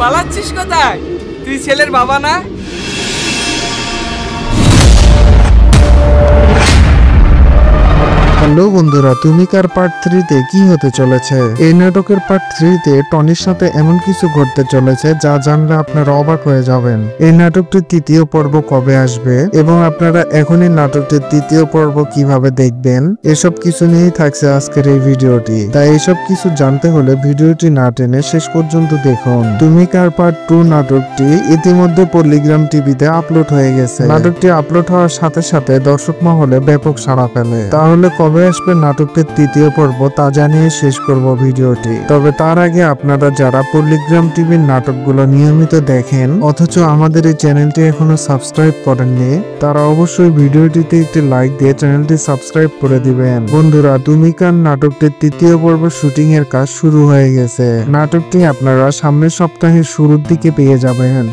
পালাচ্ছিস কোথায়? তুই ছেলের বাবা না? হ্যালো বন্ধুরা, তুমি কার পার্ট 3 তে কি হতে চলেছে? এই নাটকের পার্ট 3 তে টনির সাথে এমন কিছু ঘটতে চলেছে যা জানলে আপনারা অবাক হয়ে যাবেন। এই নাটকটির তৃতীয় পর্ব কবে আসবে এবং আপনারা এখনই নাটকটির তৃতীয় পর্ব কিভাবে দেখবেন, এসব কিছু নিয়েই থাকছে আজকের এই ভিডিওটি। তাই এসব কিছু জানতে হলে ভিডিওটি না টেনে শেষ পর্যন্ত দেখুন। তুমি কার পার্ট 2 নাটকটি ইতিমধ্যে পল্লিগ্রাম টিভিতে আপলোড হয়ে গেছে। নাটকটি আপলোড হওয়ার সাথে সাথে দর্শক মহলে ব্যাপক সাড়া ফেলে। তাহলে কবে আসবে নাটকটির তৃতীয় পর্ব তা জানিয়ে শেষ করব ভিডিওটি। তবে তার আগে আপনারা যারা পল্লিগ্রাম টিভির নাটকগুলো নিয়মিত দেখেন অথচ আমাদের এই চ্যানেলটি এখনো সাবস্ক্রাইব করেননি, তারা অবশ্যই ভিডিওটিতে একটি লাইক দিয়ে চ্যানেলটি সাবস্ক্রাইব করে দিবেন। বন্ধুরা, তুমি কার নাটকটির তৃতীয় পর্ব শুটিং এর কাজ শুরু হয়ে গেছে। নাটকটি আপনারা সামনের সপ্তাহের শুরুর দিকে পেয়ে যাবেন।